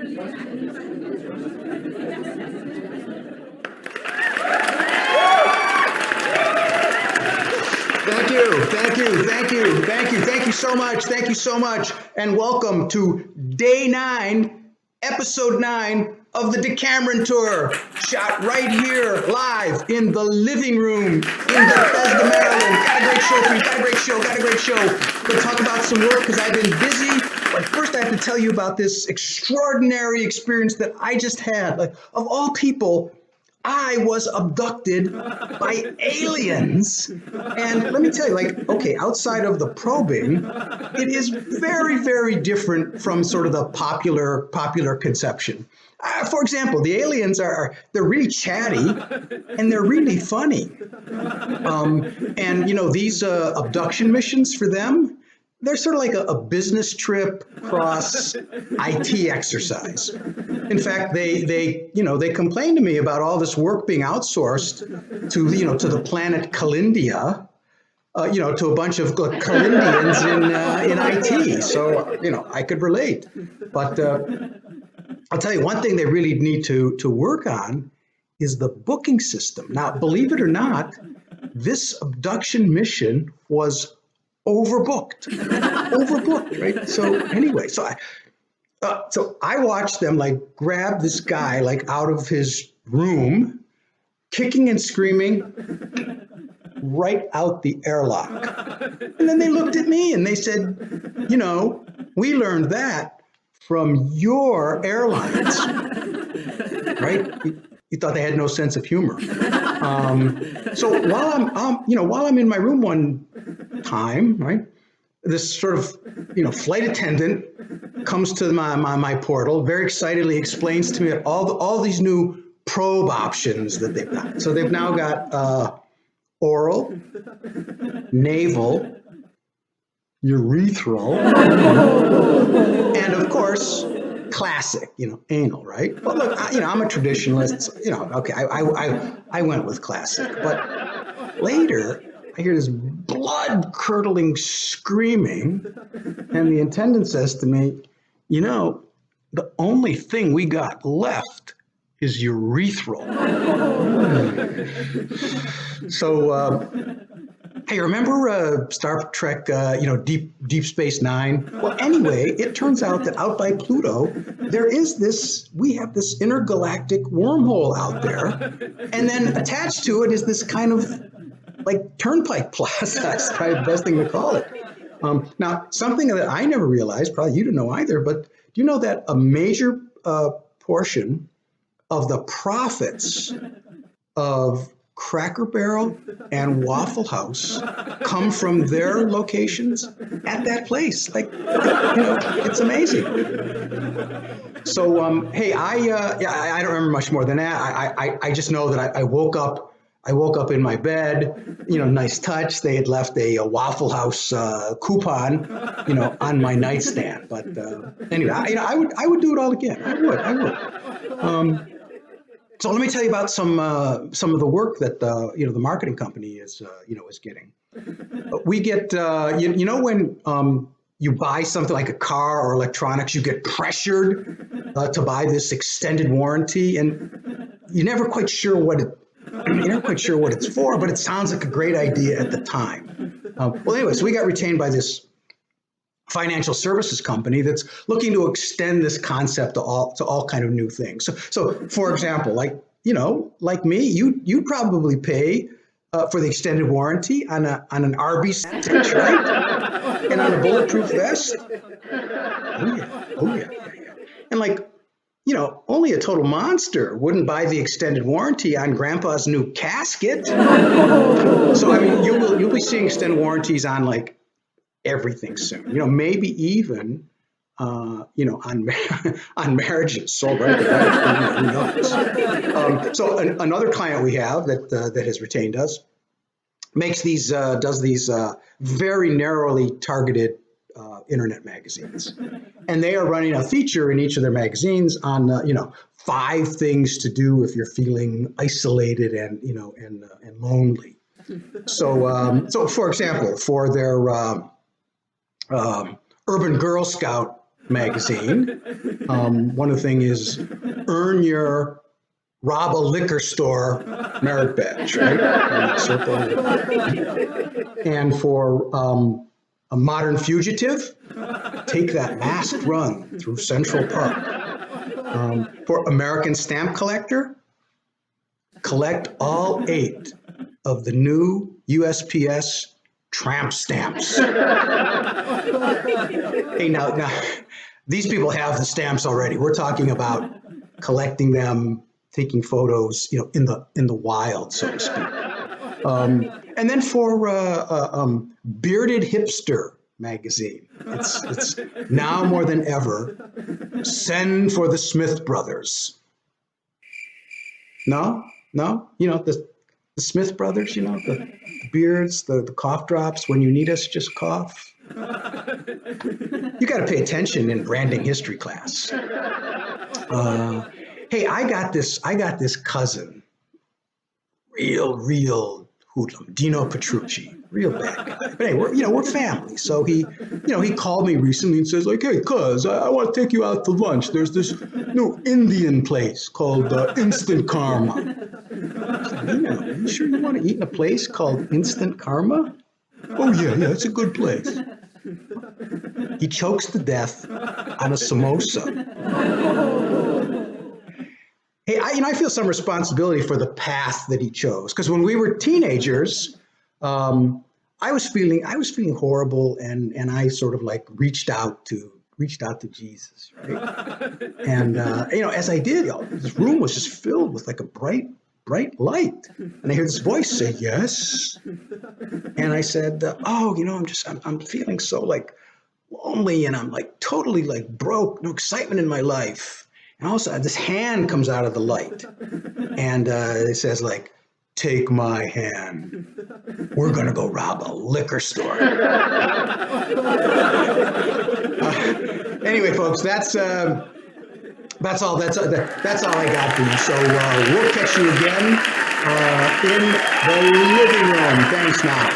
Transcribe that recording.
Thank you so much. Thank you so much. And welcome to day 9, episode 9 of the Decameron Tour. Shot right here, live in the living room in Bethesda, Maryland. Got a great show for you. Got a great show. We'll talk about some work because I've been busy. But first, I have to tell you about this extraordinary experience that I just had. Like, of all people, I was abducted by aliens. And let me tell you, like, okay, outside of the probing, it is very, very different from sort of the popular conception. For example, the aliens they're really chatty and they're really funny. And, you know, these abduction missions for them, they're sort of like a business trip cross IT exercise. In fact, they complain to me about all this work being outsourced to the planet Kalindia, to a bunch of Kalindians in IT. So, I could relate. But I'll tell you one thing they really need to work on is the booking system. Now, believe it or not, this abduction mission was overbooked, right? So anyway, so I watched them like grab this guy like out of his room, kicking and screaming right out the airlock. And then they looked at me and they said, we learned that from your airlines, right? You thought they had no sense of humor. So while I'm in my room one time, right, this sort of flight attendant comes to my portal, very excitedly explains to me all these new probe options that they've got. So they've now got oral, naval, urethral, and of course, classic, anal, right? Well, look, I'm a traditionalist, so, okay, I went with classic. But later, I hear this blood-curdling screaming, and the attendant says to me, the only thing we got left is urethral. So, hey, remember Star Trek, Deep Space Nine? Well, anyway, it turns out that out by Pluto, we have this intergalactic wormhole out there, and then attached to it is this kind of like turnpike plaza. That's probably the best thing to call it. Now, something that I never realized, probably you didn't know either, but do you know that a major portion of the profits of Cracker Barrel and Waffle House come from their locations at that place? Like, it's amazing. So, hey, I don't remember much more than that. I just know that I woke up. I woke up in my bed, nice touch. They had left a Waffle House coupon, on my nightstand. But anyway, I would do it all again. I would. So let me tell you about some of the work that the marketing company is getting. We get when you buy something like a car or electronics, you get pressured to buy this extended warranty, and you're never quite sure what it's for, but it sounds like a great idea at the time. Well, anyway, so we got retained by this financial services company that's looking to extend this concept to all kind of new things. So for example, like me, you'd probably pay for the extended warranty on an Arby's sandwich, right? And on a bulletproof vest. Oh yeah. And like, only a total monster wouldn't buy the extended warranty on Grandpa's new casket. So I mean, you'll be seeing extended warranties on like everything soon. Maybe even on marriages. So right, who knows? So another client we have that has retained us does these very narrowly targeted internet magazines, and they are running a feature in each of their magazines on 5 things to do if you're feeling isolated and lonely. So for example, for their Urban Girl Scout magazine. One of the things is earn your rob a liquor store merit badge, right? Circle. And for a modern fugitive, take that masked run through Central Park. For American stamp collector, collect all 8 of the new USPS tramp stamps. Hey, now, these people have the stamps already. We're talking about collecting them, taking photos, in the wild, so to speak. And then for Bearded Hipster magazine, it's now more than ever, send for the Smith brothers. No, the Smith brothers, the beards, the cough drops. When you need us, just cough. You got to pay attention in branding history class. Hey, I got this cousin, real hoodlum, Dino Petrucci, real bad guy. But hey, we're family. So he called me recently and says like, hey, cuz, I want to take you out to lunch. There's this new Indian place called Instant Karma. I said, are you sure you want to eat in a place called Instant Karma? Oh yeah, it's a good place. He chokes to death on a samosa. Hey, I feel some responsibility for the path that he chose, because when we were teenagers, I was feeling horrible, and I sort of like reached out to Jesus, right? And as I did, this room was just filled with like a bright light, and I hear this voice say yes, and I said, I'm feeling so like lonely, and I'm like totally like broke, no excitement in my life. And also this hand comes out of the light, and it says like, take my hand. We're gonna go rob a liquor store. Anyway, folks, that's all I got for you. So we'll catch you again in the living room. Thanks now.